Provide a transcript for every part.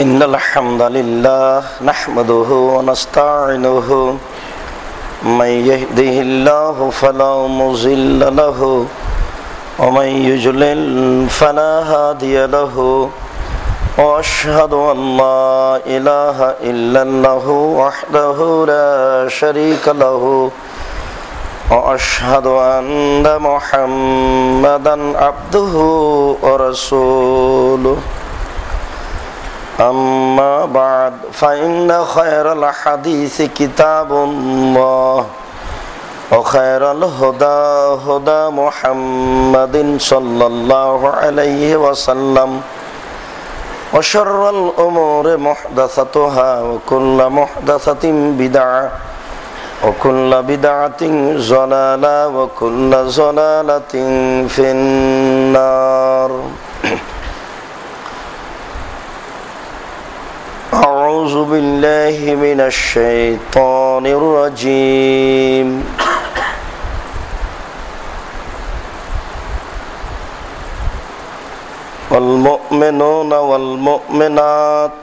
إن الحمد لله نحمده ونستعينه من يهده الله فلا مضل له ومن يضلل فلا هادي له وأشهد أن لا إله إلا الله وحده لا شريك له وأشهد أن محمدا عبده ورسوله أما بعد فإن خير الحديث كتاب الله وخير الهدى هدى محمد صلى الله عليه وسلم وشر الأمور محدثاتها وكل محدثة بدعة وكل بدعة ضلالة وكل ضلالة في النار أعوذ بالله من الشيطان الرجيم والمؤمنون والمؤمنات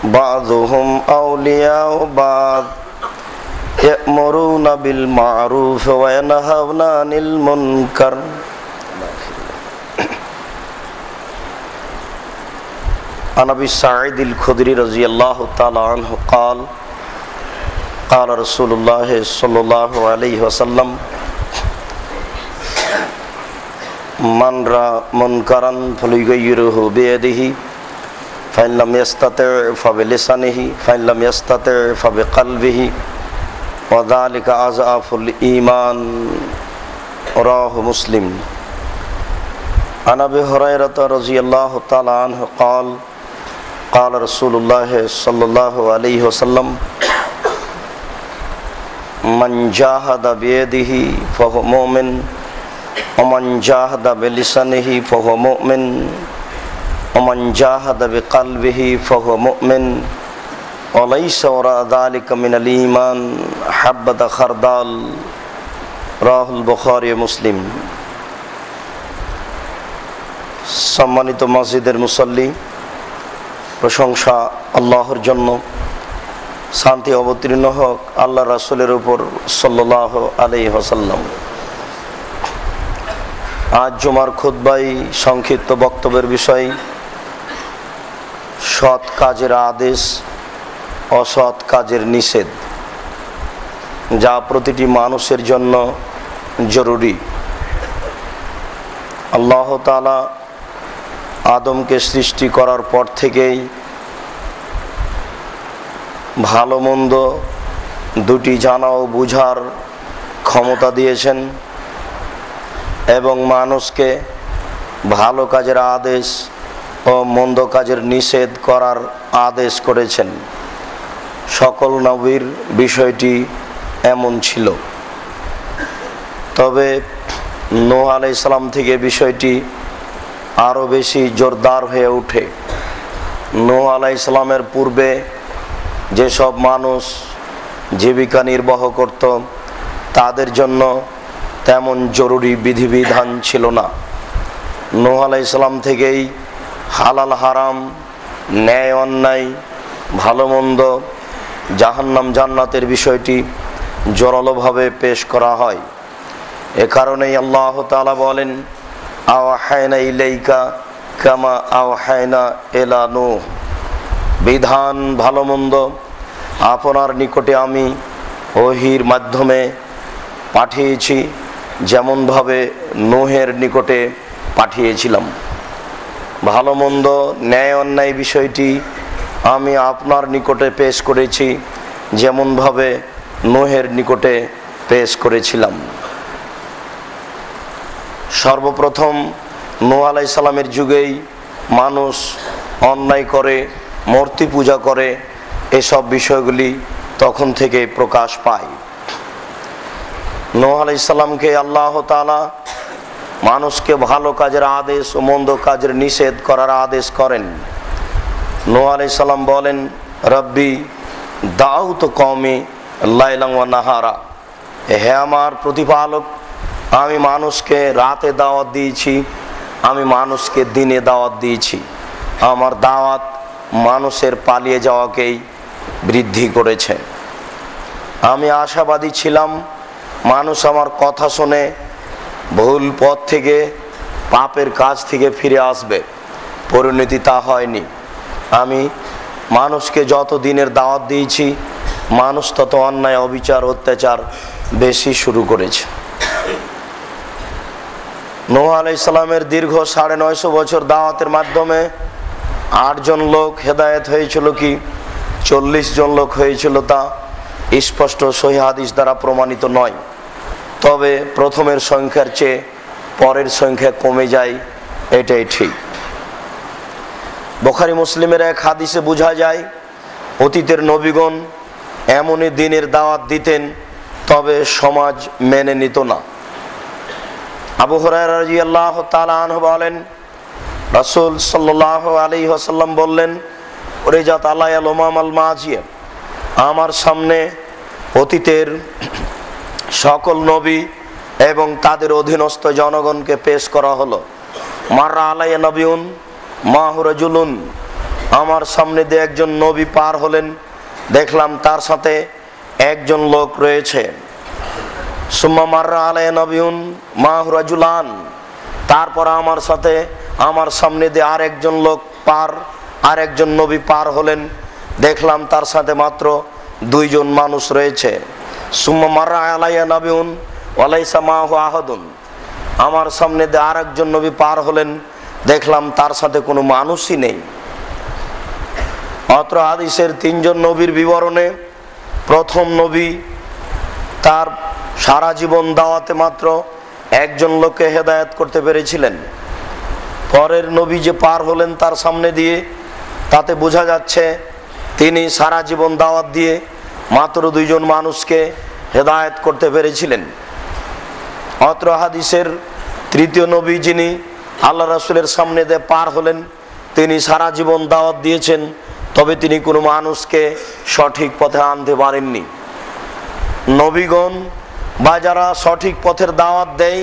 بعضهم أولياء بعض يأمرون بالمعروف وينهون عن المنكر عن أبي سعيد الخدري رضي الله تعالى عنه قال قال رسول الله صلى الله عليه وسلم من رأى منكرا فليغيره بيده فإن لم يستطع فبلسانه فإن لم يستطع فبقلبه وذلك أضعف الإيمان رواه مسلم عن أبي هريرة رضي الله تعالى عنه قال قال رسول الله صلى الله عليه وسلم من جاهد بيده فهو مؤمن ومن جاهد بلسانه فهو مؤمن ومن جاهد بقلبه فهو مؤمن وليس وراء ذلك من الإيمان حبة خردل رواه البخاري মুসলিম। সম্মানিত মসজিদের মুসল্লি, প্রশংসা আল্লাহর জন্য, শান্তি অবতীর্ণ হোক আল্লাহ রাসূলের উপর সাল্লাল্লাহু আলাইহি ওয়াসাল্লাম। আজ জুমার খুতবায় সংক্ষিপ্ত বক্তব্যের বিষয় সৎ কাজের আদেশ, অসৎ কাজের নিষেধ, যা প্রতিটি মানুষের জন্য জরুরি। আল্লাহ তাআলা আদমকে সৃষ্টি করার পর থেকেই ভালো মন্দ দুটি জানা ও বুঝার ক্ষমতা দিয়েছেন এবং মানুষকে ভালো কাজের আদেশ ও মন্দ কাজের নিষেধ করার আদেশ করেছেন। সকল নবীর বিষয়টি এমন ছিল, তবে নূহ আলাইহিস সালাম থেকে বিষয়টি আরও বেশি জোরদার হয়ে ওঠে। নূহ আলাইহিস সালামের পূর্বে যেসব মানুষ জীবিকা নির্বাহ করত তাদের জন্য তেমন জরুরি বিধিবিধান ছিল না। নূহ আলাইহিস সালাম থেকেই হালাল হারাম, ন্যায় অন্যায়, ভালো মন্দ, জাহান্নাম জান্নাতের বিষয়টি জোরালোভাবে পেশ করা হয়। এ কারণেই আল্লাহ তাআলা বলেন আওহায়না ইলাইকা কামা আওহায়না ইলা নূহ, বিধান ভালো মন্দ আপনার নিকটে আমি ওহীর মাধ্যমে পাঠিয়েছি, যেমনভাবে নূহের নিকটে পাঠিয়েছিলাম। ভালো মন্দ, ন্যায় অন্যায় বিষয়টি আমি আপনার নিকটে পেশ করেছি, যেমনভাবে নূহের নিকটে পেশ করেছিলাম। সর্বপ্রথম নূহ আলাইহিস সালামের যুগেই মানুষ অন্যায় করে, মূর্তি পূজা করে, এসব বিষয়গুলি তখন থেকে প্রকাশ পায়। নূহ আলাইহিস সালামকে আল্লাহ তাআলা মানুষকে ভালো কাজের আদেশ ও মন্দ কাজের নিষেধ করার আদেশ করেন। নূহ আলাইহিস সালাম বলেন, রব্বি দাউতু কওমি লাইলান ওয়া নাহারা, হে আমার প্রতিপালক, আমি মানুষকে রাতে দাওয়াত দিয়েছি, আমি মানুষকে দিনে দাওয়াত দিয়েছি। আমার দাওয়াত মানুষের পালিয়ে যাওয়াকেই বৃদ্ধি করেছে। আমি আশাবাদী ছিলাম মানুষ আমার কথা শুনে ভুল পথ থেকে, পাপের কাজ থেকে ফিরে আসবে। পরিণতি তা হয়নি। আমি মানুষকে যত দিনের দাওয়াত দিয়েছি, মানুষ তত অন্যায়, অবিচার, অত্যাচার বেশি শুরু করেছে। নূহ আলাইহিস সালামের দীর্ঘ 950 বছর দাওয়াতের মাধ্যমে 8 জন লোক হেদায়েত হয়েছিল কি 40 জন লোক হয়েছিল তা স্পষ্ট সহিহ হাদিস দ্বারা প্রমাণিত নয়। তবে প্রথমের সংখ্যার চেয়ে পরের সংখ্যা কমে যায়, এটাই ঠিক। বুখারী মুসলিমের এক হাদিসে বোঝা যায় অতীতের নবীগণ এমনই দিনের দাওয়াত দিতেন, তবে সমাজ মেনে নিত না। আবু হুরায়রা রাদিয়াল্লাহু তাআলা আনহু বলেন, রাসূল সাল্লাল্লাহু আলাইহি ওয়াসাল্লাম বললেন, উরিজাত আলাইয়াল উমামাল মাজিয়া, আমার সামনে অতীতের সকল নবী এবং তাদের অধীনস্থ জনগণকে পেশ করা হলো। মাররা আলাইয়া নবিউন মাহু রাজুলুন, আমার সামনে দিয়ে একজন নবী পার হলেন, দেখলাম তার সাথে একজন লোক রয়েছে। সুম্মা মাররা আলাইয়া নবিউন মাহু রাজুলান, তারপর আমার সামনে দিয়ে আরেকজন লোক আরেকজন নবী পার হলেন, দেখলাম তার সাথে মাত্র 2 জন মানুষ রয়েছে। সুম্মা মাররা আলাইয়া নবিউন ওয়ালাইসা মাহু আহাদুন, আমার সামনে দিয়ে আরেকজন নবী পার হলেন, দেখলাম তার সাথে কোনো মানুষই নেই। অত্র হাদিসের 3 জন নবীর বিবরণে প্রথম নবী তার সারা জীবন দাওয়াতে মাত্র একজন লোককে হেদায়েত করতে পেরেছিলেন। পরের নবী যে পার হলেন তার সামনে দিয়ে, তাতে বোঝা যাচ্ছে তিনি সারা জীবন দাওয়াত দিয়ে মাত্র 2 জন মানুষকে হেদায়েত করতে পেরেছিলেন। অত্র হাদিসের তৃতীয় নবী যিনি আল্লাহ রাসূলের সামনে দিয়ে পার হলেন, তিনি সারা জীবন দাওয়াত দিয়েছেন, তবে তিনি কোনো মানুষকে সঠিক পথে আনতে পারেননি। নবীগণ বা যারা সঠিক পথের দাওয়াত দেয়,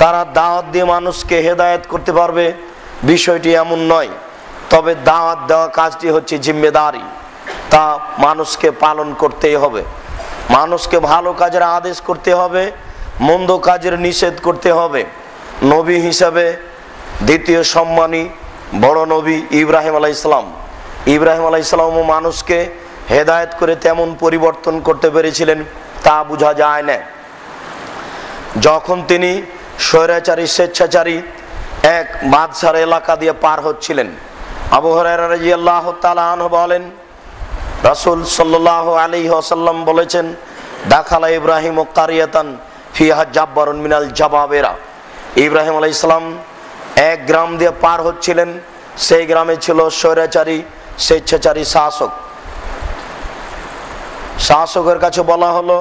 তারা দাওয়াত দিয়ে মানুষকে হেদায়েত করতে পারবে, বিষয়টি এমন নয়। তবে দাওয়াত দেওয়া কাজটি হচ্ছে জিম্মেদারি, তা মানুষকে পালন করতেই হবে। মানুষকে ভালো কাজের আদেশ করতে হবে, মন্দ কাজের নিষেধ করতে হবে। নবী হিসাবে দ্বিতীয় সম্মানী বড় নবী ইব্রাহিম আলাইহিস সালাম। ইব্রাহিম আলাইহিস সালামও মানুষকে হেদায়েত করে তেমন পরিবর্তন করতে পেরেছিলেন তা বোঝা যায় না। যখন তিনি স্বৈরাচারী স্বেচ্ছাচারী এক বাদশার এলাকা দিয়ে পার হচ্ছিলেন, আবু হুরায়রা রাদিয়াল্লাহু তাআলা আনহু বলেন, রাসূল সাল্লাল্লাহু আলাইহি ওয়াসাল্লাম বলেছেন, দাখালা ইব্রাহিম কারিয়াতান ফিহা জাব্বারুন মিনাল জাবাবেরা। ইব্রাহিম আলাইহিস সালাম এক গ্রাম দিয়ে পার হচ্ছিলেন, সেই গ্রামে ছিল স্বৈরাচারী স্বেচ্ছাচারী শাসকের কাছে বলা হলো,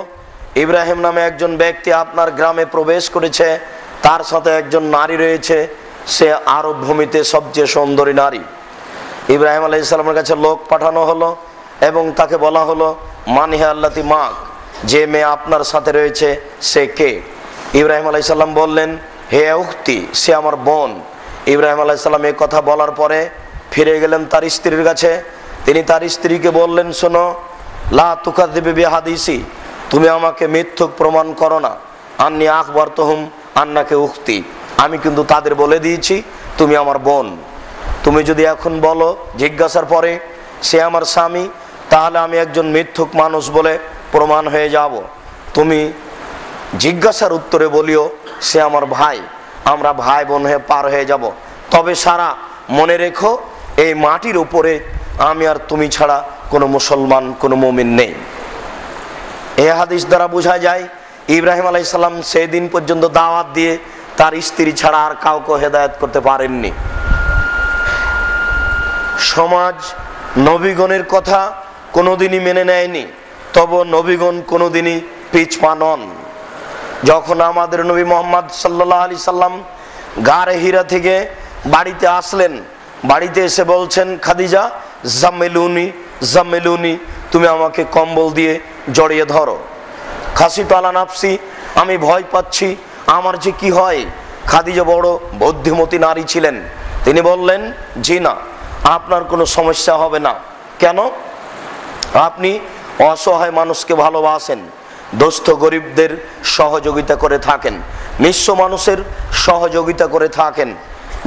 ইব্রাহিম নামে একজন ব্যক্তি আপনার গ্রামে প্রবেশ করেছে, তার সাথে একজন নারী রয়েছে, সে আরব ভূমিতে সবচেয়ে সুন্দরী নারী। ইব্রাহিম আলাইহিস সালামের কাছে লোক পাঠানো হলো এবং তাকে বলা হলো, মানহে আল্লাতি মাক, যে মেয়ে আপনার সাথে রয়েছে সে কে? ইব্রাহিম আলাইহিস সালাম বললেন, হে উখতি, সে আমার বোন। ইব্রাহিম আলাইহিস সালাম এই কথা বলার পরে ফিরে গেলেন তার স্ত্রীর কাছে। তিনি তার স্ত্রীকে বললেন, শোনো, লা তুকাযযিবি বিহাদিসি, তুমি আমাকে মিথ্যুক প্রমাণ করো না। আন্নী আখবারতুহুম আন্নাকে উখতি, আমি কিন্তু তাদের বলে দিয়েছি তুমি আমার বোন। তুমি যদি এখন বলো জিজ্ঞাসার পরে সে আমার স্বামী, তাহলে আমি একজন মিথ্যুক মানুষ বলে প্রমাণ হয়ে যাব। তুমি জিজ্ঞাসার উত্তরে বলিও সে আমার ভাই, আমরা ভাই বোন হয়ে পার হয়ে যাব। তবে সারা মনে রেখো, এই মাটির উপরে আমি আর তুমি ছাড়া কোনো মুসলমান, কোনো মুমিন নেই। এই হাদিস দ্বারা বোঝা যায় ইব্রাহিম আলাইহিস সালাম সেই দিন পর্যন্ত দাওয়াত দিয়ে তার স্ত্রী ছাড়া আর কাউকে হেদায়েত করতে পারেননি। সমাজ নবীগণের কথা কোনোদিনই মেনে নেয়নি, তবে নবীগণ কোনোদিনই পিছপা নন। যখন আমাদের নবী মুহাম্মদ সাল্লাল্লাহু আলাইহি সাল্লাম গারে হিরা থেকে বাড়িতে আসলেন, বাড়িতে এসে বলছেন, খাদিজা জাম্মিলুনি জাম্মিলুনি, তুমি আমাকে কম্বল দিয়ে জড়িয়ে ধরো। খাসিতু আলা নাফসি, আমি ভয় পাচ্ছি আমার যে কি হয়। খাদিজা বড় বুদ্ধিমতী নারী ছিলেন, তিনি বললেন, জি না, আপনার কোনো সমস্যা হবে না। কেন? আপনি অসহায় মানুষকে ভালোবাসেন, দুস্থ গরিবদের সহযোগিতা করে থাকেন, নিঃস্ব মানুষের সহযোগিতা করে থাকেন।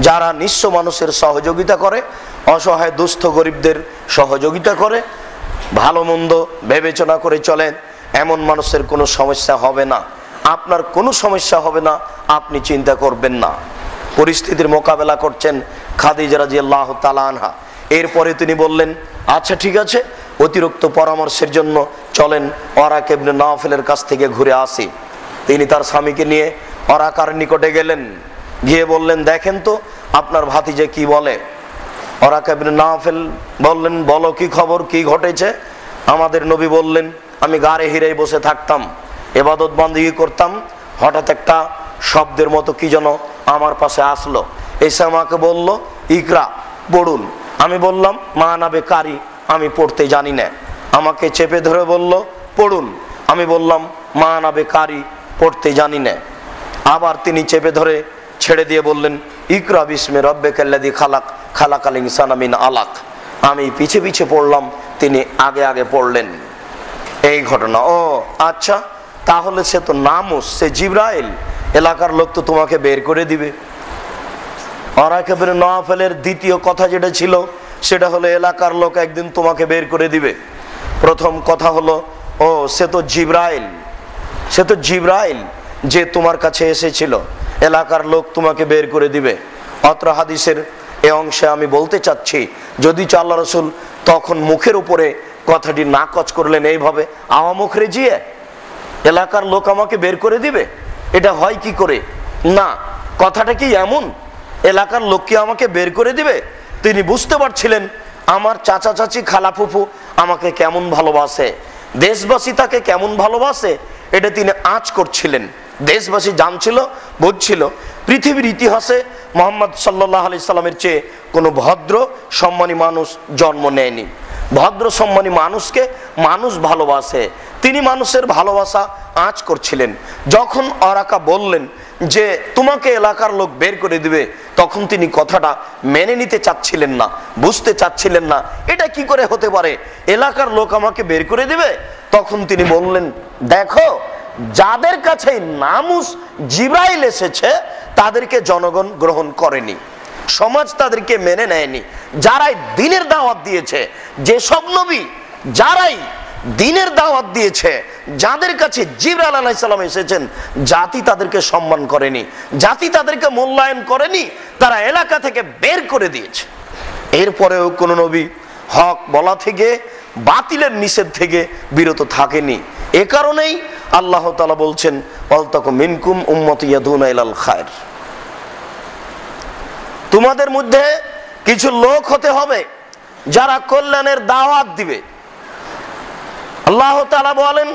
যারা নিঃস্ব মানুষের সহযোগিতা করে, অসহায় দুস্থ গরিবদের সহযোগিতা করে, ভালো মন্দ বিবেচনা করে চলেন, এমন মানুষের কোনো সমস্যা হবে না। আপনার কোনো সমস্যা হবে না, আপনি চিন্তা করবেন না। পরিস্থিতির মোকাবেলা করছেন খাদিজা রাদিয়াল্লাহু তাআলা আনহা। এরপরে তিনি বললেন, আচ্ছা ঠিক আছে, অতিরিক্ত পরামর্শের জন্য চলেন ওরাকা ইবনে নাওফেলের কাছ থেকে ঘুরে আসি। তিনি তার স্বামীকে নিয়ে ওরাকার নিকটে গেলেন, গিয়ে বললেন, দেখেন তো আপনার ভাতিজা কি বলে। ওরাকা ইবনে নাওফেল বললেন, বলো কি খবর, কি ঘটেছে? আমাদের নবী বললেন, আমি গাড়ে হিরায় বসে থাকতাম, ইবাদত বন্দেগী করতাম, হঠাৎ একটা শব্দের মতো কি যেন আমার পাশে আসলো, এসে আমাকে বলল, ইকরা, পড়ুন। আমি বললাম, মা নাবে কারি, আমি পড়তে জানি না। আমাকে চেপে ধরে বলল, পড়ুন। আমি বললাম, মা নাবে কারি, পড়তে জানি না। আবার তিনি চেপে ধরে ছেড়ে দিয়ে বললেন, ইকরা বিস্মে রব্বিকাল্লাযী খালাক, খালাকাল ইনসানা মিন আলাক। আমি পিছে পিছে পড়লাম, তিনি আগে আগে পড়লেন। এই ঘটনা। ও আচ্ছা, তাহলে সে তো নামুস, সে জিবরাইল, এলাকার লোক তো তোমাকে বের করে দিবে। ওরাকা ইবনে নাওফেলের দ্বিতীয় কথা যেটা ছিল সেটা হলো, এলাকার লোক একদিন তোমাকে বের করে দিবে। প্রথম কথা হলো, ও সে তো জিবরাইল, সে তো জিবরাইল যে তোমার কাছে এসেছিল, এলাকার লোক তোমাকে বের করে দিবে। অত্র হাদিসের এ অংশে আমি বলতে চাচ্ছি, যদি আল্লাহ রাসূল তখন মুখের উপরে কথাটি নাকচ করলেন এইভাবে, আওয়া মুখ রেজিয়ে, এলাকার লোক আমাকে বের করে দিবে, এটা হয় কি করে? না, কথাটা কি এমন, এলাকার লোক কি আমাকে বের করে দিবে? তিনি বুঝতে পারছিলেন আমার চাচা চাচি খালা ফুফু আমাকে কেমন ভালোবাসে, দেশবাসী তাকে কেমন ভালোবাসে, এটা তিনি আঁচ করছিলেন। দেশবাসী জানছিল, বুঝছিল পৃথিবীর ইতিহাসে মুহাম্মদ সাল্লাল্লাহু আলাইহি সাল্লামের চেয়ে কোনো ভদ্র সম্মানী মানুষ জন্ম নেয়নি। ভদ্র সম্মানী মানুষকে মানুষ ভালোবাসে, তিনি মানুষের ভালোবাসা আঁচ করছিলেন। যখন ওরাকা বললেন যে তোমাকে এলাকার লোক বের করে দিবে, তখন তিনি কথাটা মেনে নিতে চাচ্ছিলেন না, বুঝতে চাচ্ছিলেন না, এটা কি করে হতে পারে, এলাকার লোক আমাকে বের করে দিবে। তখন তিনি বললেন, দেখো, যাদের কাছে নামুস জিবরাইল এসেছে তাদেরকে জনগণ গ্রহণ করেনি, সমাজ তাদেরকে মেনে নেয়নি। যারাই দিনের দাওয়াত দিয়েছে, যেসব নবী যারাই দিনের দাওয়াত দিয়েছে, যাদের কাছে জিবরাইল আলাইহিস সালাম এসেছেন, জাতি তাদেরকে সম্মান করেনি, জাতি তাদেরকে মূল্যায়ন করেনি, তারা এলাকা থেকে বের করে দিয়েছে। এরপরেও কোন নবী হক বলা থেকে, বাতিলের নিষেধ থেকে বিরত থাকেনি। এ কারণেই আল্লাহ তাআলা বলছেন, ওয়ালতাকুম মিনকুম উম্মাতুন ইয়াদুনা ইলাল খায়র, তোমাদের মধ্যে কিছু লোক হতে হবে যারা কল্যাণের দাওয়াত দিবে। আল্লাহ তাআলা বলেন,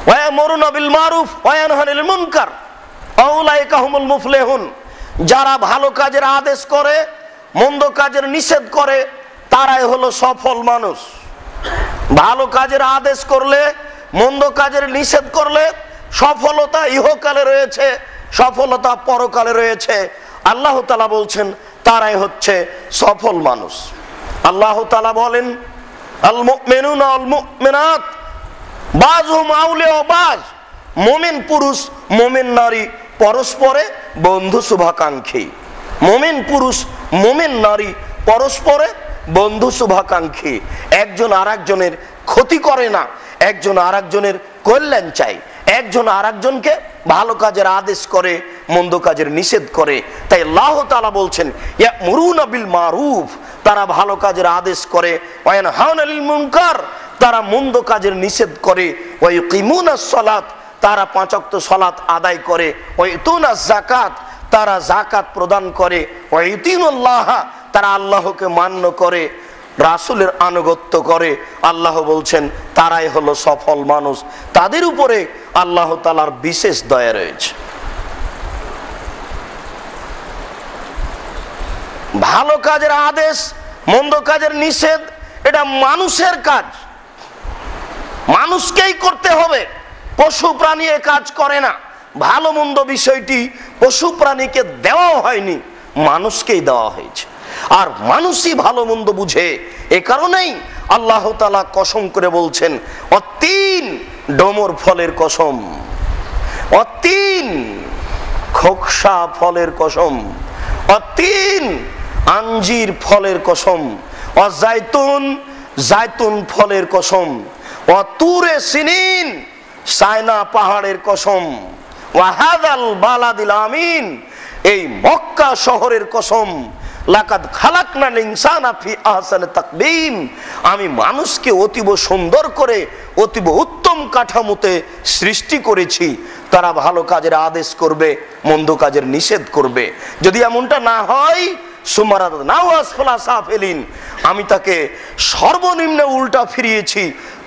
ওয়া ইয়ামুরুনা বিল মারুফ ওয়া ইয়ানহাউনা আনিল মুনকার আউলাইকা হুমুল মুফলিহুন, যারা ভালো কাজের আদেশ করে, মন্দ কাজের নিষেধ করে, তারাই হলো সফল মানুষ। ভালো কাজের আদেশ করলে, মন্দ কাজের নিষেধ করলে সফলতা ইহকালে রয়েছে, সফলতা পরকালে রয়েছে। আল্লাহ তাআলা বলছেন তারাই হচ্ছে সফল মানুষ। আল্লাহ তাআলা বলেন, আল মুমিনুনা ওয়াল মুমিনাত বাযুহুম আউলিয়া বায, মুমিন পুরুষ মুমিন নারী পরস্পরে বন্ধু শুভাকাঙ্ক্ষী। মুমিন পুরুষ মুমিন নারী পরস্পরে বন্ধু শুভাকাঙ্ক্ষী, একজন আরেকজনের ক্ষতি করে না, একজন আরেকজনের কল্যাণ চাই, একজন আরেকজনকে ভালো কাজের আদেশ করে, মন্দ কাজের নিষেধ করে। তাই আল্লাহ তাআলা বলছেন, ইয়ামুরুনা বিল মারুফ, তারা ভালো কাজের আদেশ করে, ওয়া ইয়ানহাউনা আনিল মুনকার, তারা মন্দ কাজের নিষেধ করে, ওয়া ইকিমুনাস সালাত, তারা 5 ওয়াক্ত সালাত আদায় করে, ওয়া ইতুনাজ যাকাত, তারা যাকাত প্রদান করে, ওয়া ইতিউল্লাহ, তারা আল্লাহকে মান্য করে, রাসূলের আনুগত্য করে। আল্লাহ বলছেন তারাই হলো সফল মানুষ, তাদের উপরে আল্লাহ তাআলার বিশেষ দয়া রয়েছে। ভালো কাজের আদেশ, মন্দ কাজের নিষেধ, এটা মানুষের কাজ, মানুষকেই করতে হবে, পশু প্রাণী এ কাজ করে না। ভালো মন্দ বিষয়টি পশু প্রাণীকে দেওয়া হয়নি, মানুষকেই দেওয়া হয়েছে। আর মানুষই ভালো মন্দ বুঝে। এ কারণেই আল্লাহ তাআলা কসম করে বলছেন, অতীন, ডমর ফলের কসম, অতীন, খোকসা ফলের কসম, অতীন, আঞ্জির ফলের কসম, অজাইতুন, জাইতুন ফলের কসম, অতুরে সিনিন, সায়না পাহাড়ের কসম, ওয়াহাদাল বালাদিল আমিন, এই মক্কা শহরের কসম, লাকাদ খালাকনাল ইনসানা ফি আহসানি তাকবীম, আমি মানুষকে অতীব সুন্দর করে অতীব উত্তম কাঠামোতে সৃষ্টি করেছি। তারা ভালো কাজের আদেশ করবে, মন্দ কাজের নিষেধ করবে। যদি এমনটা না হয়, সুমারাত নাও আসফালা সাফিলিন, আমি তাকে সর্বনিম্ন উল্টা ফিরিয়েছি,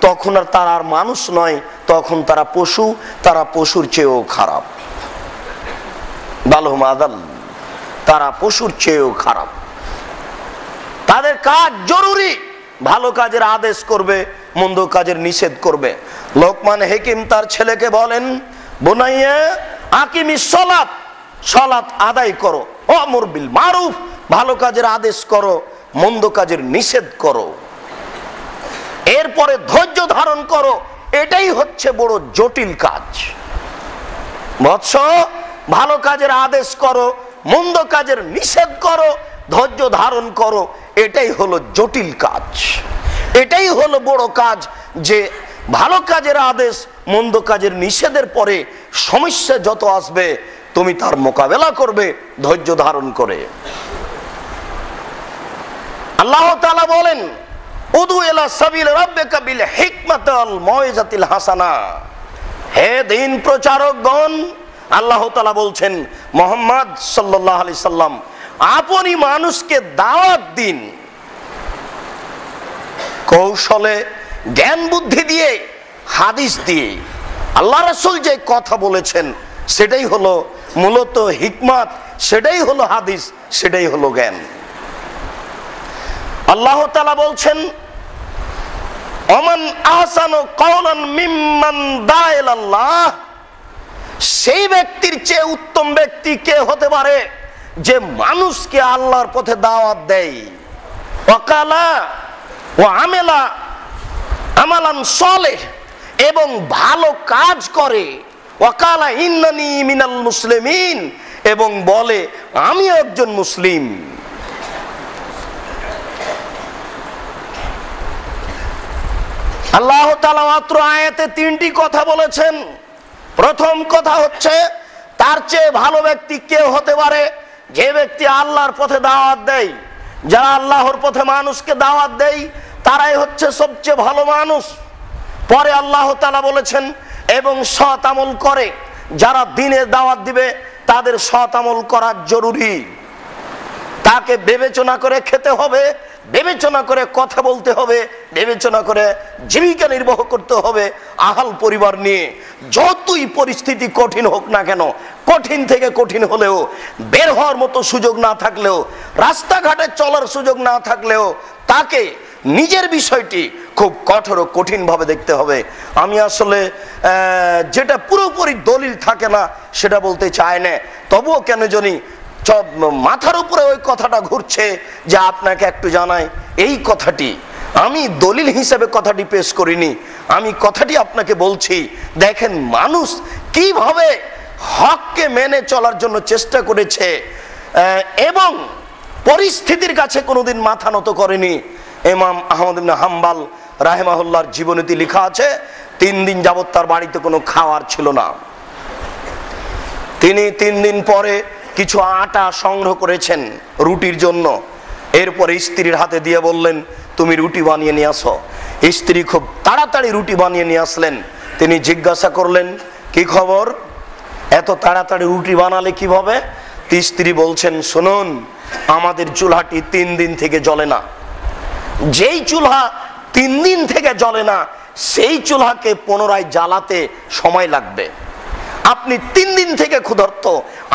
তখন আর তারা আর মানুষ নয়, তখন তারা পশু, তারা পশুর চেয়েও খারাপ। বালহুম আদাল, তারা পশুর চেয়েও খারাপ। তাদের কাজ জরুরি, ভালো কাজের আদেশ করবে, মন্দ কাজের নিষেধ করবে। লোকমান হাকিম তার ছেলেকে বলেন, বুনাইয়া আকিমিস সালাত, সালাত আদায় করো, ওয়ামুর বিল মারুফ, ভালো কাজের আদেশ করো, মন্দ কাজের নিষেধ করো, এরপরে ধৈর্য ধারণ করো। এটাই হচ্ছে বড় জটিল কাজ। বৎস, ভালো কাজের আদেশ করো, মন্দ কাজের নিষেধ করো, ধৈর্য ধারণ করো, এটাই হলো জটিল কাজ, এটাই হলো বড় কাজ। যে ভালো কাজের আদেশ, মন্দ কাজের নিষেধের পরে সমস্যা যত আসবে, তুমি তার মোকাবেলা করবে ধৈর্য ধারণ করে। আল্লাহ তাআলা বলেন, উদু ইলা সাবিল রাব্বিকা বিল হিকমাতি ওয়াল মাউইজাতিল হাসানা, হে দিন প্রচারকগণ, আল্লাহ তাআলা বলছেন, মুহাম্মদ সাল্লাল্লাহু আলাইহি সাল্লাম, আপনি মানুষকে দাওয়াত দিন কৌশলে, জ্ঞান বুদ্ধি দিয়ে, হাদিস দিয়ে। আল্লাহ রাসূল যে কথা বলেছেন সেটাই হলো মূলত হিকমত, সেটাই হলো হাদিস, সেটাই হলো জ্ঞান। আল্লাহ তাআলা বলছেন, ওমান আহসানু কাওলান মিম্মান দা ইলাল্লাহ, সেই ব্যক্তির চেয়ে উত্তম ব্যক্তি কে হতে পারে যে মানুষকে আল্লাহর পথে দাওয়াত দেয়, ওয়াকালা ওয়া আমেলা আমালান সালেহ, এবং ভালো কাজ করে, ওয়াকালা ইন্নানি মিনাল মুসলিমিন, এবং বলে আমি একজন মুসলিম। আল্লাহ তাআলা মাত্র আয়াতে তিনটি কথা বলেছেন। প্রথম কথা হচ্ছে, তার চেয়ে ভালো ব্যক্তি কে হতে পারে যে ব্যক্তি আল্লাহর পথে দাওয়াত দেয়। যারা আল্লাহর পথে মানুষকে দাওয়াত দেয় তারাই হচ্ছে সবচেয়ে ভালো মানুষ। পরে আল্লাহ তাআলা বলেছেন, এবং সৎ আমল করে। যারা দ্বীনের দাওয়াত দিবে তাদের সৎ আমল করা জরুরি। তাকে বিবেচনা করে খেতে হবে, বিবেচনা করে কথা বলতে হবে, বিবেচনা করে জীবিকা নির্বাহ করতে হবে আহাল পরিবার নিয়ে। যতই পরিস্থিতি কঠিন হোক না কেন, কঠিন থেকে কঠিন হলেও, বের হওয়ার মতো সুযোগ না থাকলেও, রাস্তাঘাটে চলার সুযোগ না থাকলেও, তাকে নিজের বিষয়টি খুব কঠোর ও কঠিন ভাবে দেখতে হবে। আমি আসলে যেটা পুরোপুরি দলিল থাকে না সেটা বলতে চাই না, তবুও কেন জানি মাথার উপরে ওই কথাটা ঘুরছে যে আপনাকে একটু জানাই। এই কথাটি আমি দলিল হিসেবে কথাটি পেশ করিনি, আমি কথাটি আপনাকে বলছি। দেখেন মানুষ কিভাবে হককে মেনে চলার জন্য চেষ্টা করেছে এবং পরিস্থিতির কাছে কোনোদিন মাথা নত করেনি। ইমাম আহমদ ইবনে হাম্বল রাহিমাহুল্লাহর জীবনীতে লেখা আছে, 3 দিন যাবত তার বাড়িতে কোনো খাবার ছিল না। তিনি 3 দিন পরে কিছু আটা সংগ্রহ করেছেন রুটির জন্য। এরপরে স্ত্রীর হাতে দিয়ে বললেন, তুমি রুটি বানিয়ে নিয়ে আসো। স্ত্রী খুব তাড়াতাড়ি রুটি বানিয়ে নিয়ে আসলেন। তিনি জিজ্ঞাসা করলেন, কি খবর, এত তাড়াতাড়ি রুটি বানালে কিভাবে? স্ত্রী বলছেন, শুনুন, আমাদের চুলাটি 3 দিন থেকে জ্বলে না। যেই চুলা 3 দিন থেকে জ্বলে না, সেই চুলাকে পুনরায় জ্বালাতে সময় লাগবে। আপনি 3 দিন থেকে ক্ষুধার্ত,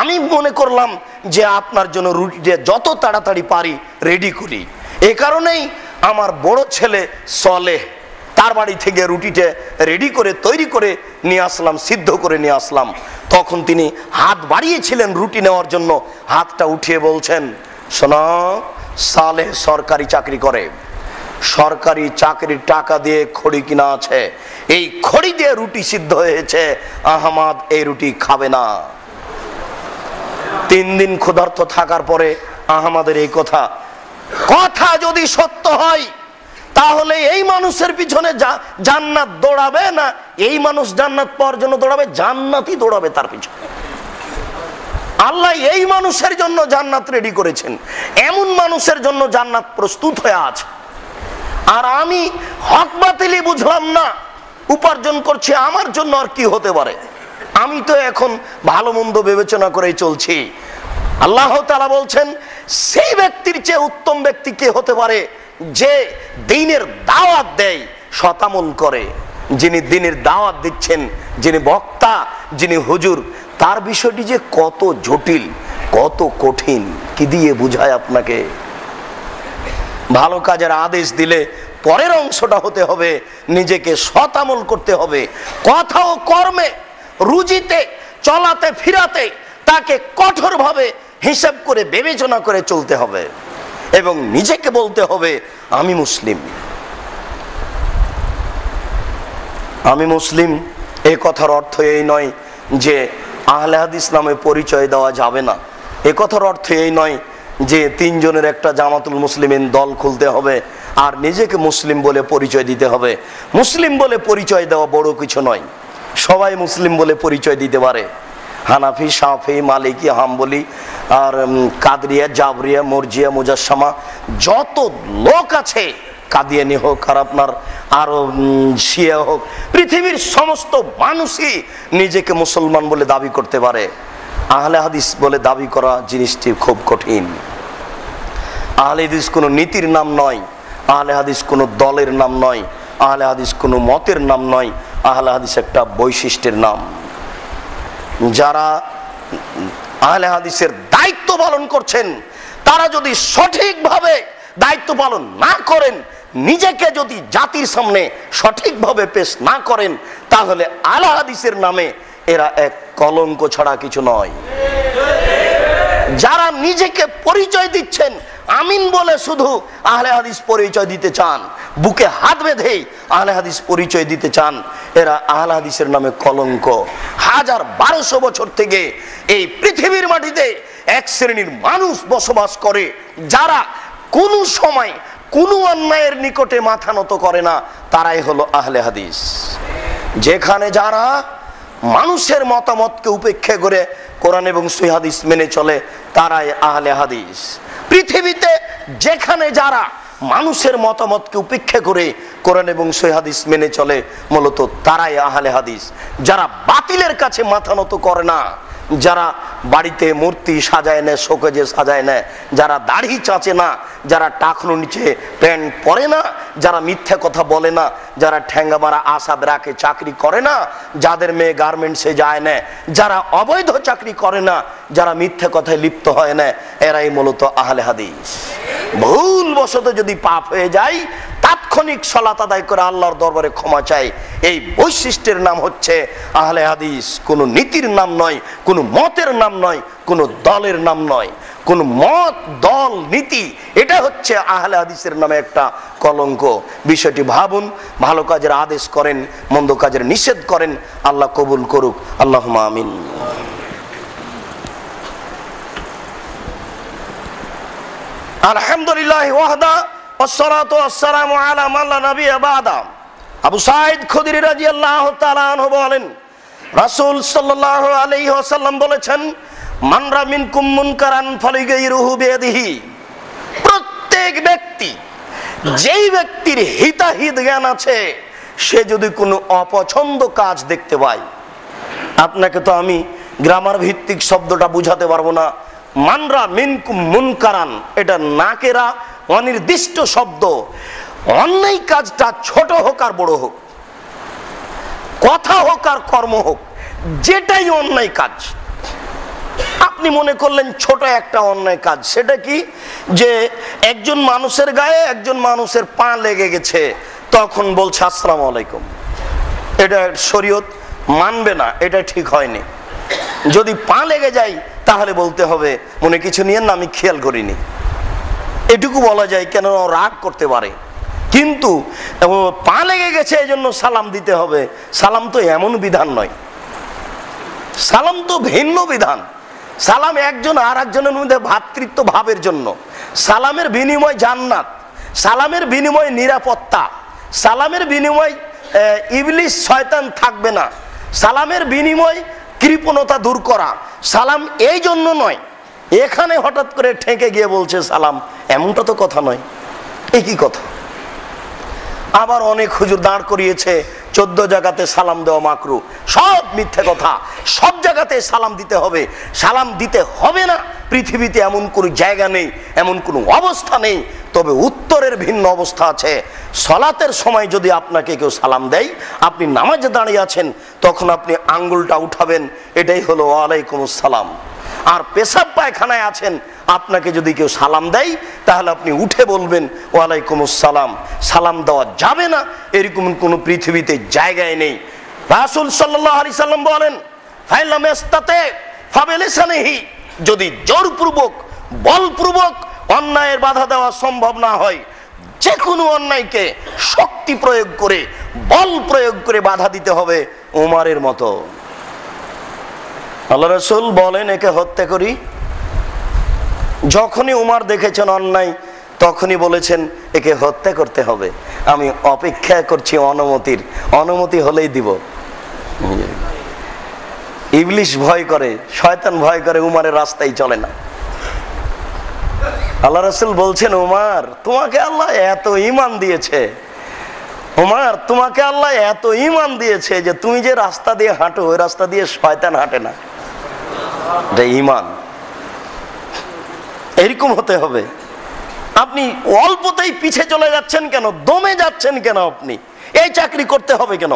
আমি মনে করলাম যে আপনার জন্য রুটিটা যত তাড়াতাড়ি পারি রেডি করি। এই কারণেই আমার বড় ছেলে সলেহ তার বাড়ি থেকে রুটিটা রেডি করে তৈরি করে নিয়ে আসলাম, সিদ্ধ করে নিয়ে আসলাম। তখন তিনি হাত বাড়িয়েছিলেন রুটি নেওয়ার জন্য, হাতটা উঠিয়ে বলছেন, শোনো, সালেহ সরকারি চাকরি করে, সরকারি চাকরির টাকা দিয়ে খড়ি কিনা আছে, এই খড়ি দিয়ে রুটি সিদ্ধ হয়েছে, আহমদ এই রুটি খাবে না। 3 দিন ক্ষুধার্ত থাকার পরে আহমদের এই কথা যদি সত্য হয়, তাহলে এই মানুষের পিছনে জান্নাত দৌড়াবে না, এই মানুষ জান্নাত পাওয়ার জন্য দৌড়াবে, জান্নাতই দৌড়াবে তার পিছনে। আল্লাহ এই মানুষের জন্য জান্নাত রেডি করেছেন, এমন মানুষের জন্য জান্নাত প্রস্তুত হয়ে আছে। আর আমি হক বাতিলি বুঝলাম না, উপার্জন করছি, আমার জন্য আর কি হতে পারে? আমি তো এখন ভালো মন্দ বিবেচনা করেই চলছি। আল্লাহ তাআলা বলছেন, সেই ব্যক্তির চেয়ে উত্তম ব্যক্তি কে হতে পারে যে দ্বীনের দাওয়াত দেয়, শতামল করে। যিনি দ্বীনের দাওয়াত দিচ্ছেন, যিনি বক্তা, যিনি হুজুর, তার বিষয়টি যে কত জটিল, কত কঠিন, কি দিয়ে বুঝায় আপনাকে? ভালো কাজের আদেশ দিলে পরের অংশটা হতে হবে নিজেকে শতামল করতে হবে, কথা ও কর্মে, রুজিতে, চলাতে ফিরাতে তাকে কঠোরভাবে হিসাব করে বিবেচনা করে চলতে হবে এবং নিজেকে বলতে হবে আমি মুসলিম। আমি মুসলিম এই কথার অর্থ এই নয় যে আহলে হাদিস নামে পরিচয় দেওয়া যাবে না। এ কথার অর্থ এই নয় যে 3 জনের একটা জামাতুল মুসলিমিন দল খুলতে হবে আর নিজেকে মুসলিম বলে পরিচয় দিতে হবে। মুসলিম বলে পরিচয় দেওয়া বড় কিছু নয়, সবাই মুসলিম বলে পরিচয় দিতে পারে। হানাফি, শাফি, মালিকি, হাম্বলি আর কাদরিয়া, জাবরিয়া, মরজিয়া, মুজাসসামা, যত লোক আছে, কাদিয়ানি হোক আর আপনার আরো শিয়া হোক, পৃথিবীর সমস্ত মানুষই নিজেকে মুসলমান বলে দাবি করতে পারে। আহলে হাদিস বলে দাবি করা জিনিসটি খুব কঠিন। আহলে হাদিস কোনো নীতির নাম নয়, আহলে হাদিস কোনো দলের নাম নয়, আহলে হাদিস কোনো মতের নাম নয়, আহলে হাদিস একটা বৈশিষ্ট্যের নাম। যারা আহলে হাদিসের দায়িত্ব পালন করছেন, তারা যদি সঠিকভাবে দায়িত্ব পালন না করেন, নিজেকে যদি জাতির সামনে সঠিকভাবে পেশ না করেন, তাহলে আহলে হাদিসের নামে এরা এক কলঙ্ক ছাড়া কিছু নয়। যারা নিজেকে পরিচয় দিচ্ছেন, আমিন বলে শুধু আহলে হাদিস পরিচয় দিতে চান, বুকে হাত বেঁধে আহলে হাদিস পরিচয় দিতে চান, এরা আহলে হাদিসের নামে কলঙ্ক। 1200 বছর থেকে এই পৃথিবীর মাটিতে এক শ্রেণীর মানুষ বসবাস করে, যারা কোনো সময় কোনো অন্যায়ের নিকটে মাথা নত করে না, তারাই হলো আহলে হাদিস। যেখানে যারা মানুষের মতামতকে উপেক্ষা করে কোরআন এবং সহিহ হাদিস মেনে চলে, তারাই আহলে হাদিস। পৃথিবীতে যেখানে যারা মানুষের মতামতকে উপেক্ষা করে কোরআন এবং সহিহ হাদিস মেনে চলে, মূলত তারাই আহলে হাদিস। যারা বাতিলের কাছে মাথা নত করে না, যারা বাড়িতে মূর্তি সাজায় নেয়, শোকেজে সাজায় নেয়, যারা দাড়ি চাচে না, যারা টাকনো নিচে প্যান্ট পরে না, যারা মিথ্যা কথা বলে না, যারা ঠ্যাঙ্গা মারা আশা রাখে চাকরি করে না, যাদের মেয়ে গার্মেন্টসে যায় না, যারা অবৈধ চাকরি করে না, যারা মিথ্যা কথায় লিপ্ত হয় না, এরাই মূলত আহলে হাদিস। ভুলবশত যদি পাপ হয়ে যায়, তাৎক্ষণিক সালাত আদায় করে আল্লাহর দরবারে ক্ষমা চাই। এই বৈশিষ্ট্যের নাম হচ্ছে আহলে হাদিস। কোনো নীতির নাম নয়, কোনো মতের নাম নয়, কোনো দলের নাম নয়। কোন মত, দল, নীতি, এটা হচ্ছে আহলে হাদিসের নামে একটা কলঙ্ক। বিষয়টি ভাবুন, ভালো কাজের আদেশ করেন, মন্দ কাজের নিষেধ করেন। আল্লাহ কবুল করুক, আল্লাহুম্মা আমিন। আলহামদুলিল্লাহ ওয়াহদা ওয়াসসালাতু ওয়াসসালামু আলা মান লা নাবিয়্যা বা'দা। আবু সাঈদ খুদরি রাদিয়াল্লাহু তাআলা আনহু বলেন, রাসূল সাল্লাল্লাহু আলাইহি ওয়াসাল্লাম বলেছেন, মান রা মিনকুম মুনকারান ফালিগাইরুহু বিয়াদিহি। প্রত্যেক ব্যক্তি, যেই ব্যক্তির হিতাহিত জ্ঞান আছে, সে যদি কোনো অপছন্দ কাজ দেখতে পায়, আপনাকে তো আমি গ্রামার ভিত্তিক শব্দটা বুঝাতে পারবো না। মানরা মিনকুম মুনকারান, এটা নাকেরা অনির্দিষ্ট শব্দ। অন্যায় কাজটা ছোট হোক আর বড় হোক, কথা হোক আর কর্ম হোক, যেটাই অন্যায় কাজ, আপনি মনে করলেন ছোট একটা অন্যায় কাজ, সেটা কি? যে একজন মানুষের গায়ে একজন মানুষের পা লেগে গেছে, তখন বলছে আসসালামু আলাইকুম। এটা শরীয়ত মানবে না, এটা ঠিক হয়নি। যদি পা লেগে যায়, তাহলে বলতে হবে মনে কিছু নিয়েন না, আমি খেয়াল করিনি। এটুকু বলা যায়, কেন রাগ করতে পারে। কিন্তু পা লেগে গেছে এই জন্য সালাম দিতে হবে, সালাম তো এমন বিধান নয়, সালাম তো ভিন্ন বিধান। সালাম একজন আর একজনের মধ্যে ভ্রাতৃত্ব ভাবের জন্য। সালামের বিনিময় জান্নাত, সালামের বিনিময় নিরাপত্তা, সালামের বিনিময় ইবলিস শয়তান থাকবে না, সালামের বিনিময় কৃপণতা দূর করা। সালাম এই জন্য নয় এখানে হঠাৎ করে ঠেকে গিয়ে বলছে সালাম, এমনটা তো কথা নয়। একই কথা। আবার অনেক হুজুর দাঁড় করিয়েছে 14 জায়গাতে সালাম দেওয়া মাকরু, সব মিথ্যে কথা। সব জায়গাতে সালাম দিতে হবে, সালাম দিতে হবে না পৃথিবীতে এমন কোনো জায়গা নেই, এমন কোনো অবস্থা নেই। তবে উত্তরের ভিন্ন অবস্থা আছে। সলাতের সময় যদি আপনাকে কেউ সালাম দেয়, আপনি নামাজে দাঁড়িয়ে আছেন, তখন আপনি আঙ্গুলটা উঠাবেন, এটাই হলো ওয়ালাইকুম আসসালাম। আর পেশাব পায়খানায় আছেন, আপনাকে যদি কেউ সালাম দেয় তাহলে আপনি উঠে বলবেন ওয়ালাইকুম আসসালাম। সালাম দেওয়া যাবে না এরকম কোনো পৃথিবীতে জায়গায় নেই। রাসূল সাল্লাল্লাহু আলাইহি সাল্লাম বলেন, ফাইলাম ইস্তাতে ফাবিলিসানিহি, যদি জোরপূর্বক বলপূর্বক অন্যায়ের বাধা দেওয়া সম্ভব না হয়, যে কোনো অন্যায়কে শক্তি প্রয়োগ করে বল প্রয়োগ করে বাধা দিতে হবে ওমরের মতো। আল্লাহ রাসূল বলেন একে হত্যা করি। যখনই উমর দেখেছেন অন্যায় তখনই বলেছেন একে হত্যা করতে হবে, আমি অপেক্ষা করছি অনুমতির, অনুমতি হলেই দিব। ইবলিস ভয় করে, শয়তান ভয় করে, উমরের রাস্তায় চলে না। আল্লাহ রাসূল বলছেন, উমর তোমাকে আল্লাহ এত ঈমান দিয়েছে, উমর তোমাকে আল্লাহ এত ঈমান দিয়েছে যে তুমি যে রাস্তা দিয়ে হাঁটো ওই রাস্তা দিয়ে শয়তান হাঁটে না। এটা ঈমান। এরকম হতে হবে। আপনি অল্পতেই পিছে চলে যাচ্ছেন কেন, দমে যাচ্ছেন কেন, আপনি এই চাকরি করতে হবে কেন?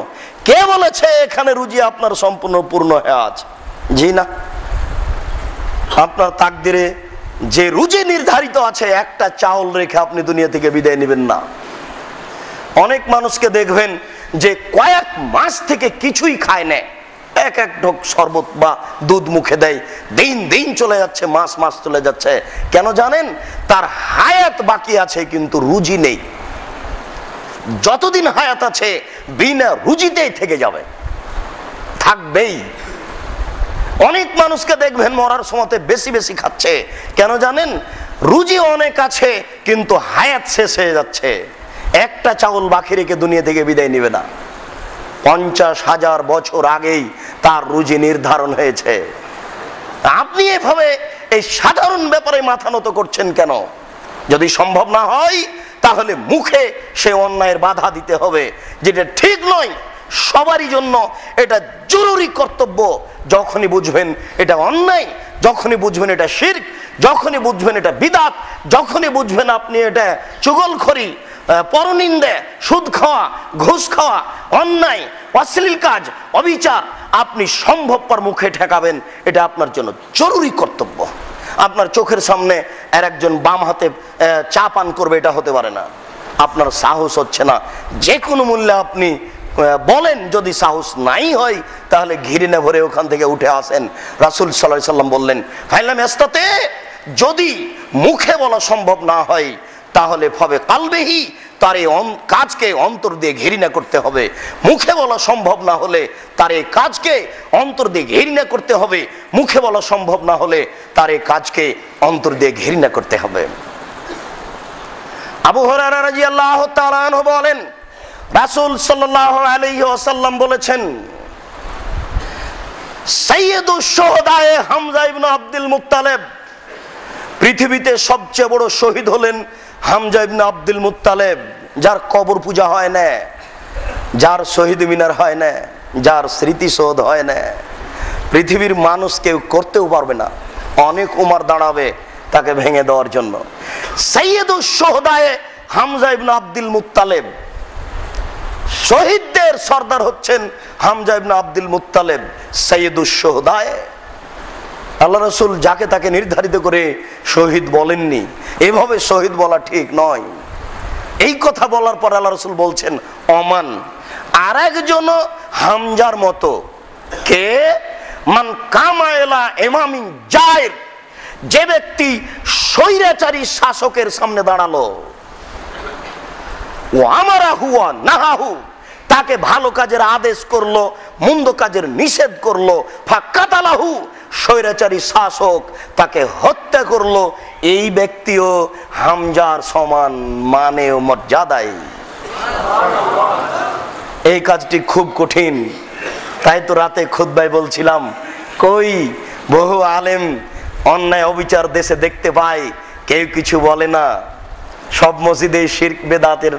কে বলেছে এখানে রুজি আপনার সম্পূর্ণ পূর্ণ হয়ে আছে? জি না। আপনার তাকদিরে যে রুজি নির্ধারিত আছে, একটা চাউল রেখে আপনি দুনিয়া থেকে বিদায় নেবেন না। অনেক মানুষকে দেখবেন যে কয়েক মাস থেকে কিছুই খায় না, এক এক ঢোক শরবত বা দুধ মুখে দেয়, দিন দিন চলে যাচ্ছে, মাস মাস চলে যাচ্ছে। কেন জানেন? তার হায়াত বাকি আছে কিন্তু রুজি নেই। যতদিন হায়াত আছে বিনা রুজিতেই থেকে যাবে, থাকবেই। অনেক মানুষকে দেখবেন মরার সময়তে বেশি বেশি খাচ্ছে। কেন জানেন? রুজি অনেক আছে কিন্তু হায়াত শেষ হয়ে যাচ্ছে। একটা চাউল বাকি রেখে দুনিয়া থেকে বিদায় নেবে না। 50,000 বছর আগেই তার রুজি নির্ধারণ হয়েছে। আপনি এভাবে এই সাধারণ ব্যাপারে মাথা নত করছেন কেন? যদি সম্ভব না হয় তাহলে মুখে সে অন্যায়ের বাধা দিতে হবে, যেটা ঠিক নয়। সবারই জন্য এটা জরুরি কর্তব্য। যখনই বুঝবেন এটা অন্যায়, যখনই বুঝবেন এটা শিরক, যখনই বুঝবেন এটা বিদআত, যখনই বুঝবেন আপনি এটা চুগলখড়ি, পরনিন্দে, সুদ খাওয়া, ঘুষ খাওয়া, অন্যায়, অশ্লীল কাজ, অবিচার, আপনি সম্ভবপর মুখে ঠেকাবেন। এটা আপনার জন্য জরুরি কর্তব্য। আপনার চোখের সামনে আর একজন বাম হাতে চা পান করবে, এটা হতে পারে না। আপনার সাহস হচ্ছে না, যে কোনো মূল্যে আপনি বলেন। যদি সাহস নাই হয় তাহলে ঘৃণা ভরে ওখান থেকে উঠে আসেন। রাসূল সাল্লাল্লাহু আলাইহি সাল্লাম বললেন, ফাইলাম ইস্তাতে, যদি মুখে বলা সম্ভব না হয় তাহলে ফবে কালবেহি, তার এই কাজকে অন্তর দিয়ে ঘৃণা করতে হবে। মুখে বলা সম্ভব না হলে তার এই কাজকে অন্তর দিয়ে ঘৃণা করতে হবে। মুখে বলা সম্ভব না হলে তার এই কাজকে অন্তর দিয়ে ঘৃণা করতে হবে। আবু হুরায়রা রাদিয়াল্লাহু তাআলা আনহু বলেন, রাসূল সাল্লাল্লাহু আলাইহি ওয়াসাল্লাম বলেছেন, সাইয়্যিদুশ শুহাদায়ে হামজা ইবনে আব্দুল মুত্তালিব, পৃথিবীতে সবচেয়ে বড় শহীদ হলেন হামজা ইবনে আব্দুল মুত্তালিব, যার কবর পূজা হয় না, যার শহীদ মিনার হয় না, যার স্মৃতিসৌধ হয় না। পৃথিবীর মানুষ কেউ করতেও পারবে না। অনেক উমর দাঁড়াবে তাকে ভেঙে দেওয়ার জন্য। সাইয়্যিদুশ শুহাদায়ে হামজা ইবনে আব্দুল মুত্তালিব, শহীদদের সর্দার হচ্ছেন হামজা ইবনে আব্দুল মুত্তালিব, সাইয়্যিদুশ শুহাদায়ে। আল্লাহ রাসূল যাকে তাকে নির্ধারিত করে শহীদ বলেননি। এভাবে শহীদ বলা ঠিক নয়। এই কথা বলার পর আল্লাহ রাসূল বলছেন, ওমান, আর একজন হামজার মতো, কে? মান কামায়লা ইমামিন জায়ের, যে ব্যক্তি স্বৈরাচারী শাসকের সামনে দাঁড়ালো, ও আমারা হুয়া নাহাহু, তাকে ভালো কাজের আদেশ করলো, মন্দ কাজের নিষেধ করলো, ফাকাতালাহু, স্বৈরাচারী শাসক তাকে হত্যা করলো। এই ব্যক্তিও হামজার সমান মানে ও মর্যাদায়। এই কাজটি খুব কঠিন। তাই তো রাতে খুতবায় বলছিলাম, কই বহু আলেম অন্যায় অবিচার দেশে দেখতে পাই, কেউ কিছু বলে না। সব মসজিদে শিরক বেদাতের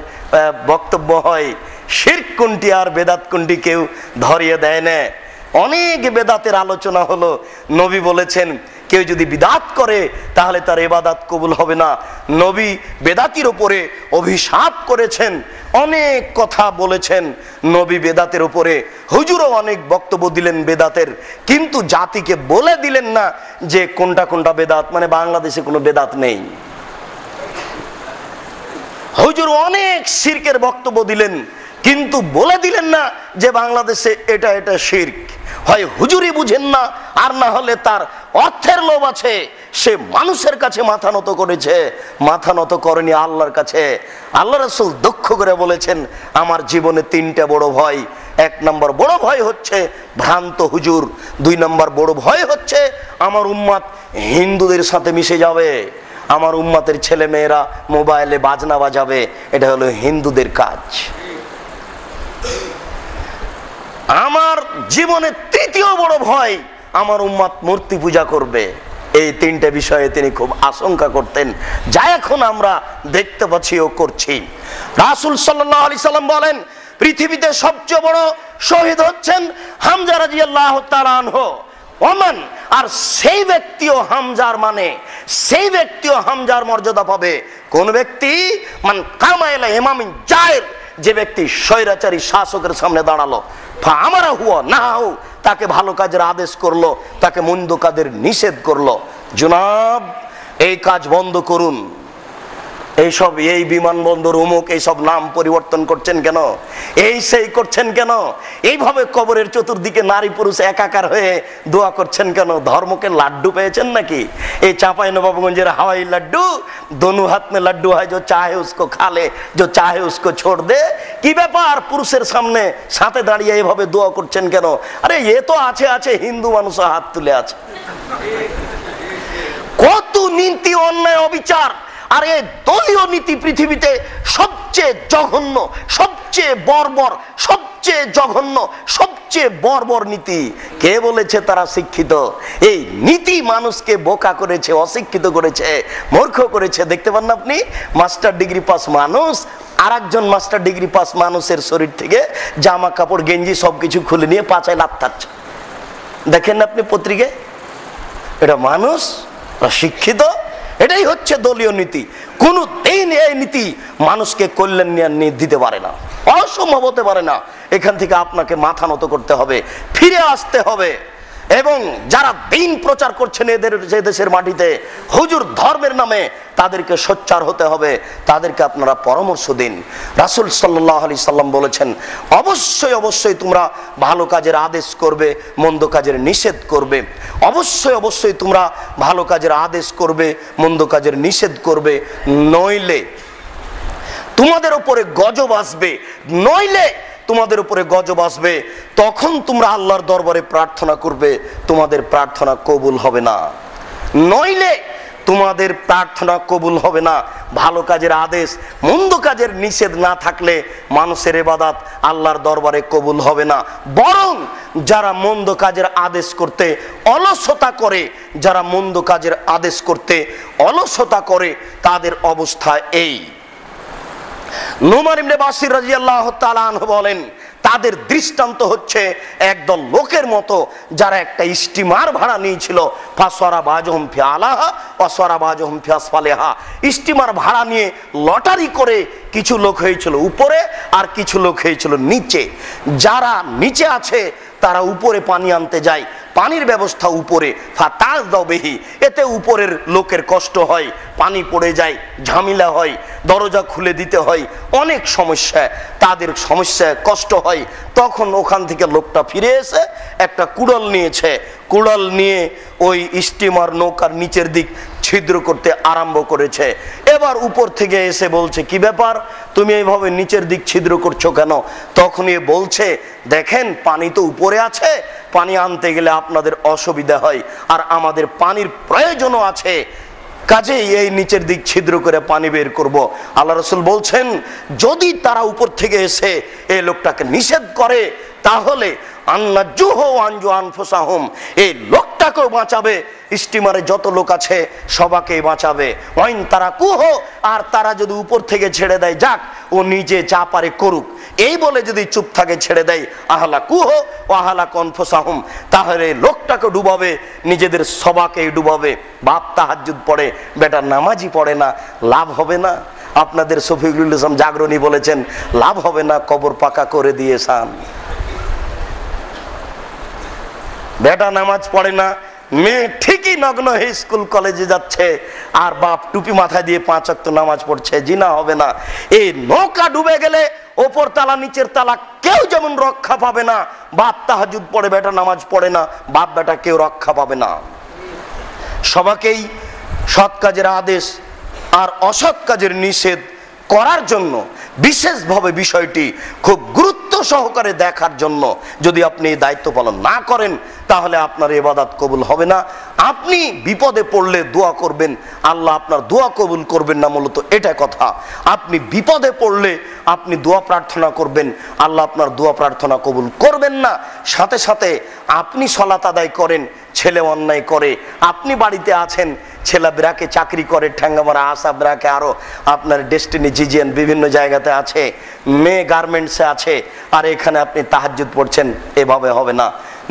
বক্তব্য হয়, শিরক কোনটি আর বেদাত কোনটি কেউ ধরিয়ে দেয় না। অনেক বেদাতের আলোচনা হলো। নবী বলেছেন কেউ যদি বিদাত করে তাহলে তার ইবাদত কবুল হবে না। নবী বেদাতির উপরে অভিশাপ করেছেন, অনেক কথা বলেছেন নবী বেদাতের উপরে। হুজুরও অনেক বক্তব্য দিলেন বেদাতের, কিন্তু জাতিকে বলে দিলেন না যে কোনটা কোনটা বেদাত। মানে বাংলাদেশে কোনো বেদাত নেই। হুজুর অনেক শিরকের বক্তব্য দিলেন, কিন্তু বলে দিলেন না যে বাংলাদেশে এটা এটা শিরক। হয় হুজুরই বুঝেন না, আর না হলে তার অর্থের লোভ আছে। সে মানুষের কাছে মাথা নত করেছে, মাথা নত করেনি আল্লাহর কাছে। আল্লাহ রাসূল দুঃখ করে বলেছেন, আমার জীবনে তিনটা বড় ভয়। এক নম্বর বড় ভয় হচ্ছে ভ্রান্ত হুজুর। দুই নম্বর বড় ভয় হচ্ছে আমার উম্মত হিন্দুদের সাথে মিশে যাবে। আমার উম্মতের ছেলে মেয়েরা মোবাইলে বাজনা বাজাবে, এটা হলো হিন্দুদের কাজ। আমার জীবনে তৃতীয় বড় ভয়, আমার উম্মত মূর্তি পূজা করবে। এই তিনটে বিষয়ে তিনি খুব আশঙ্কা করতেন, যা এখন আমরা দেখতে পাচ্ছি ও করছি। রাসূল সাল্লাল্লাহু আলাইহি সাল্লাম বলেন, পৃথিবীতে সবচেয়ে বড় শহীদ হচ্ছেন হামজা রাদিয়াল্লাহু তাআলা আনহু। ওমান, আর সেই ব্যক্তিও হামজার মানে সেই ব্যক্তিও হামজার মর্যাদা পাবে। কোন ব্যক্তি? মান কামা ইলা ইমামিন জায়ের, যে ব্যক্তি স্বৈরাচারী শাসকের সামনে দাঁড়ালো, আমরা হুয়া না হু, তাকে ভালো কাজের আদেশ করলো, তাকে মন্দ কাজের নিষেধ করলো। জনাব, এই কাজ বন্ধ করুন। এইসব এই বিমানবন্দর অমুক এইসব নাম পরিবর্তন করছেন কেন? এই সেই করছেন কেন? এইভাবে কবরের চতুর্দিকে নারী পুরুষ একাকার হয়ে দোয়া করছেন কেন? ধর্মকে লাড্ডু পেয়েছেন নাকি? এই চাঁপাইনবাবগঞ্জের হাওয়াই লাড্ডু, दोनों हाथ में लड्डू है, जो चाहे उसको खा ले, जो चाहे उसको छोड़ दे। কি ব্যাপার? পুরুষের সামনে সাথে দাঁড়িয়ে এইভাবে দোয়া করছেন কেন? আরে এ তো আছে আছে হিন্দু মানুষ হাত তুলে আছে। কত নীতি অন্যায় অবিচার! আর এই দলীয় নীতি পৃথিবীতে সবচেয়ে জঘন্য, সবচেয়ে বর্বর, সবচেয়ে জঘন্য, সবচেয়ে বর্বর নীতি। কে বলেছে তারা শিক্ষিত? এই নীতি মানুষকে বোকা করেছে, অশিক্ষিত করেছে, মূর্খ করেছে। দেখতে পান না আপনি, মাস্টার ডিগ্রি পাস মানুষ আর একজন মাস্টার ডিগ্রি পাস মানুষের শরীর থেকে জামা কাপড় গেঞ্জি সবকিছু খুলে নিয়ে পাছায় লাথাচ্ছে। দেখেন না আপনি পত্রিকায়? এটা মানুষ শিক্ষিত? এটাই হচ্ছে দলীয় নীতি। কোন দিন এই নীতি মানুষকে কল্যাণ নিয়ে দিতে পারে না, অসম্ভব হতে পারে না। এখান থেকে আপনাকে মাথা নত করতে হবে, ফিরে আসতে হবে। এবং যারা দিন প্রচার করছেন এদের যে দেশের মাটিতে হুজুর ধর্মের নামে, তাদেরকে সোচ্চার হতে হবে, তাদেরকে আপনারা পরামর্শ দিন। রাসূল সাল্লাল্লাহু আলাইহি সাল্লাম বলেছেন, অবশ্যই অবশ্যই তোমরা ভালো কাজের আদেশ করবে, মন্দ কাজের নিষেধ করবে। অবশ্যই অবশ্যই তোমরা ভালো কাজের আদেশ করবে, মন্দ কাজের নিষেধ করবে, নইলে তোমাদের উপরে গজব আসবে, নইলে তোমাদের উপরে গজব আসবে। তখন তোমরা আল্লাহর দরবারে প্রার্থনা করবে, তোমাদের প্রার্থনা কবুল হবে না। নইলে তোমাদের প্রার্থনা কবুল হবে না। ভালো কাজের আদেশ, মন্দ কাজের নিষেধ না থাকলে মানুষের ইবাদত আল্লাহর দরবারে কবুল হবে না। বরং যারা মন্দ কাজের আদেশ করতে অলসতা করে, যারা মন্দ কাজের আদেশ করতে অলসতা করে, তাদের অবস্থা এই। নুমান ইবনে বাশির রাদিয়াল্লাহু তাআলা আনহু বলেন, তাদের দৃষ্টান্ত হচ্ছে একদল লোকের মতো যারা একটা স্টিমার ভাড়া নিয়েছিল। ফাসওয়ারা বাজহুম ফি আলাহা ওয়াসওয়ারা বাজহুম ফি আসফালিহা। স্টিমার ভাড়া নিয়ে লটারি করে কিছু লোক হয়েছিল উপরে আর কিছু লোক হয়েছিল নিচে। যারা নিচে আছে তারা উপরে পানি আনতে যায়, পানির ব্যবস্থা উপরে, ফাতাজ দাও বেহি, এতে উপরের লোকের কষ্ট হয়, পানি পড়ে যায়, ঝামেলা হয়, দরজা খুলে দিতে হয়, অনেক সমস্যা, তাদের সমস্যায় কষ্ট হয়। তখন ওখান থেকে লোকটা ফিরে এসে একটা কুড়াল নিয়েছে, কুড়াল নিয়ে ওই স্টিমার নৌকার নিচের দিক ছিদ্র করতে আরম্ভ করেছে। এবার উপর থেকে এসে বলছে, কি ব্যাপার, তুমি এইভাবে নিচের দিক ছিদ্র করছো কেন? তখন এ বলছে, দেখেন পানি তো উপরে আছে, পানি আনতে গেলে আপনাদের অসুবিধা হয়, আর আমাদের পানির প্রয়োজনও আছে, কাজেই এই নিচের দিক ছিদ্র করে পানি বের করব। আল্লাহ রাসূল বলছেন, যদি তারা উপর থেকে এসে এই লোকটাকে নিষেধ করে, তাহলে এই লোকটাকেও বাঁচাবে, স্টিমারে যত লোক আছে সবাকেই বাঁচাবে। তারা কুহ, আর তারা যদি উপর থেকে ছেড়ে দেয়, যাক ও নিজে যা পারে করুক, এই বলে যদি চুপ থাকে, ছেড়ে দেয়, আহলা কুহ ও আহলা কনফুসাহুম, তাহলে লোকটাকে ডুবাবে, নিজেদের সবাকেই ডুবাবে। বাপ তাহাজ্জুদ পড়ে, বেটা নামাজই পড়ে না, লাভ হবে না? আপনাদের শফিকুল ইসলাম জাগরণী বলেছেন, লাভ হবে না, কবর পাকা করে দিয়েছেন। বেটা নামাজ পড়ে না, মেয়ে ঠিকই নগ্ন হয়ে স্কুল কলেজে যাচ্ছে, আর বাপ টুপি মাথায় দিয়ে 5 ওয়াক্ত নামাজ পড়ছে, জিনা হবে না? এই নৌকা ডুবে গেলে ওপর তালা নিচের তালা কেউ যেমন রক্ষা পাবে না, বাপ তাহাজ্জুদ পড়ে, বেটা নামাজ পড়ে না, বাপ বেটা কেউ রক্ষা পাবে না। সবাকেই সৎ কাজের আদেশ আর অসৎ কাজের নিষেধ করার জন্য, বিশেষভাবে বিষয়টি খুব গুরুত্ব সহকারে দেখার জন্য, যদি আপনি এই দায়িত্ব পালন না করেন, তাহলে আপনার ইবাদত কবুল হবে না। আপনি বিপদে পড়লে দোয়া করবেন, আল্লাহ আপনার দোয়া কবুল করবেন না, মূলত এটা কথা। আপনি বিপদে পড়লে আপনি দোয়া প্রার্থনা করবেন, আল্লাহ আপনার দোয়া প্রার্থনা কবুল করবেন না। সাথে সাথে আপনি সালাত আদায় করেন, ছেলে অন্যায় করে, আপনি বাড়িতে আছেন, ছেলে ব্রাকে চাকরি করে, ঠ্যাঙ্গামারা আসা ব্রাকে, আরো আপনার ডেস্টিনি জিজিয়ান বিভিন্ন জায়গাতে আছে, মেয়ে গার্মেন্টসে আছে, আর এখানে আপনি তাহাজ্জুদ পড়ছেন, এভাবে হবে না।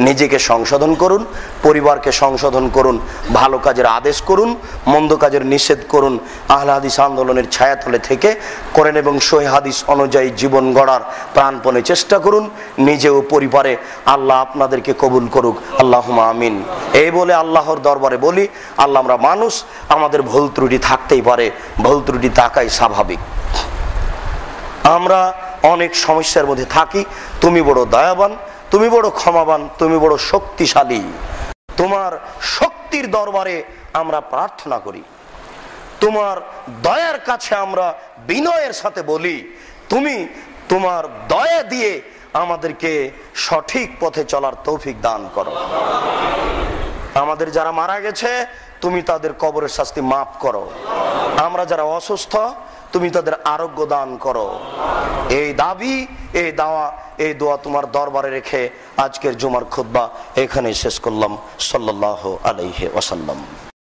নিজেকে সংশোধন করুন, পরিবারকে সংশোধন করুন, ভালো কাজের আদেশ করুন, মন্দ কাজের নিষেধ করুন। আহলে হাদিস আন্দোলনের ছায়াতলে থেকে কোরআন এবং সহিহ হাদিস অনুযায়ী জীবন গড়ার প্রাণপণে চেষ্টা করুন, নিজে ও পরিবারে। আল্লাহ আপনাদেরকে কবুল করুক, আল্লাহুম্মা আমিন। এই বলে আল্লাহর দরবারে বলি, আল্লাহ, আমরা মানুষ, আমাদের ভুল ত্রুটি থাকতেই পারে, ভুল ত্রুটি থাকাই স্বাভাবিক। আমরা অনেক সমস্যার মধ্যে থাকি, তুমি বড় দয়াবান, তুমি বড় ক্ষমাবান, তুমি বড় শক্তিশালী। তোমার শক্তির দরবারে আমরা প্রার্থনা করি, তোমার দয়ার কাছে আমরা বিনয়ের সাথে বলি, তুমি তোমার দয়া দিয়ে আমাদেরকে সঠিক পথে চলার তৌফিক দান করো। আমাদের যারা মারা গেছে, তুমি তাদের কবরের শাস্তি মাফ করো। আমরা যারা অসুস্থ, তুমি তাদের আরোগ্য দান করো। এই দাবি, এই দাওয়া, এই দোয়া তোমার দরবারে রেখে আজকের জুমার খুতবা এখানেই শেষ করলাম। সাল্লাল্লাহু আলাইহি ওয়াসাল্লাম।